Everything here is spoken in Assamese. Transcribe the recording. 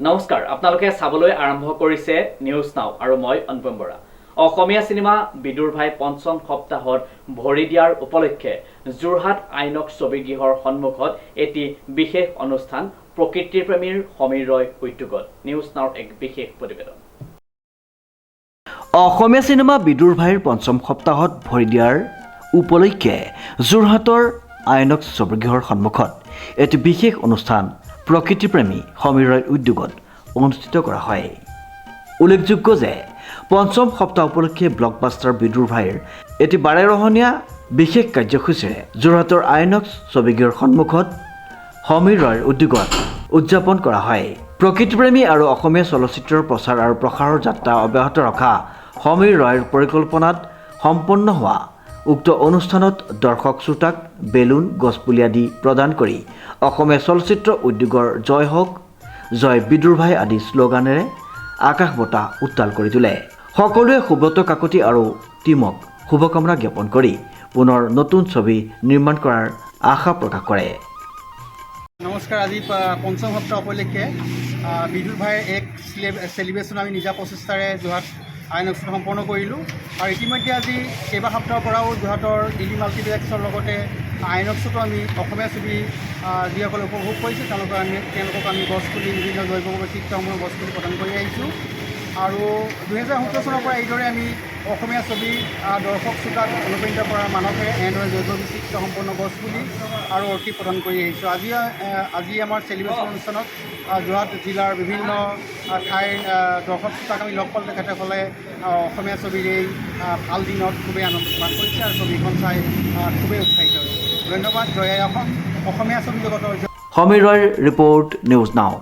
নমস্কাৰ আপোনালোকে চাবলৈ আৰম্ভ কৰিছে নিউজ নাও আৰু মই অনুপম বৰা। অসমীয়া সিনেমা বিদুৰ ভাই পঞ্চম সপ্তাহত ভৰি দিয়াৰ উপলক্ষে যোৰহাট আইনক্স ছবিগৃহৰ সন্মুখত এটি বিশেষ অনুষ্ঠান প্ৰকৃতিৰ প্ৰেমীৰ সমীৰ ৰয় উদ্যোগত নিউজ নাওৰ এক বিশেষ প্ৰতিবেদন। অসমীয়া সিনেমা বিদুৰ ভাইৰ পঞ্চম সপ্তাহত ভৰি দিয়াৰ উপলক্ষে যোৰহাটৰ আইনক্স ছবিগৃহৰ সন্মুখত এটি বিশেষ অনুষ্ঠান প্ৰকৃতিপ্ৰেমী সমীৰ ৰয় উদ্যোগত অনুষ্ঠিত কৰা হয়। উল্লেখযোগ্য যে পঞ্চম সপ্তাহ উপলক্ষে ব্লকবাষ্টাৰ বিদুৰ ভাইৰ এটি বাৰেৰহণীয়া বিশেষ কাৰ্যসূচীৰে যোৰহাটৰ আইনক্স ছবিগৃহৰ সন্মুখত সমীৰ ৰয়ৰ উদ্যোগত উদযাপন কৰা হয়। প্ৰকৃতিপ্ৰেমী আৰু অসমীয়া চলচ্চিত্ৰৰ প্ৰচাৰ আৰু প্ৰসাৰৰ যাত্ৰা অব্যাহত ৰখা সমীৰ ৰয়ৰ পৰিকল্পনাত সম্পন্ন হোৱা উক্ত অনুষ্ঠানত দৰ্শক শ্ৰোতাক বেলুন গছপুলি আদি প্ৰদান কৰি অসমীয়া চলচ্চিত্ৰ উদ্যোগৰ জয় হওক জয় বিদুৰ ভাই আদি শ্লোগানেৰে আকাশ বঁটা উত্তাল কৰি তোলে। সকলোৱে সুব্ৰত কাকতি আৰু টীমক শুভকামনা জ্ঞাপন কৰি পুনৰ নতুন ছবি নিৰ্মাণ কৰাৰ আশা প্ৰকাশ কৰে। নমস্কাৰ। আজি পঞ্চম সপ্তাহ উপলক্ষে বিদুৰ ভাইৰ এক চেলিব্ৰেশ্যন আমি নিজা প্ৰচেষ্টাৰে যোৰহাট আইনক্সত সম্পন্ন কৰিলোঁ আৰু ইতিমধ্যে আজি কেইবা সপ্তাহৰ পৰাও যোৰহাটৰ দিল্লী মাল্টিপ্লেক্সৰ লগতে আইনক্সতো আমি অসমীয়া ছবি যিসকলে উপভোগ কৰিছে তেওঁলোকক আমি গছপুলি বিভিন্ন জৈৱ বৈচিত্ৰ্যসমূহ গছপুলি প্ৰদান কৰি আহিছোঁ আৰু 2017 চনৰ পৰা এইদৰে আমি অসমীয়া ছবি দৰ্শক শ্ৰোতাক অনুপ্ৰাণিত কৰাৰ মানসেৰে এনেদৰে জৈৱ বৈচিত্ৰ্য সম্পন্ন গছপুলি আৰু অৰ্কি প্ৰদান কৰি আহিছোঁ। আজি আমাৰ চেলিব্ৰেশ্যন অনুষ্ঠানত যোৰহাট জিলাৰ বিভিন্ন ঠাইৰ দৰ্শক শ্ৰোতাক আমি লগ পালে তেখেতসকলে অসমীয়া ছবিৰ এই ভাল দিনত খুবেই আনন্দ প্ৰকাশ কৰিছে আৰু ছবিখন চাই খুবেই উৎসাহিত হৈছে। ধন্যবাদ। জয় অসম। অসমীয়া ছবি জগতৰ সমীৰ ৰয়ৰ ৰিপৰ্ট নিউজ নাও।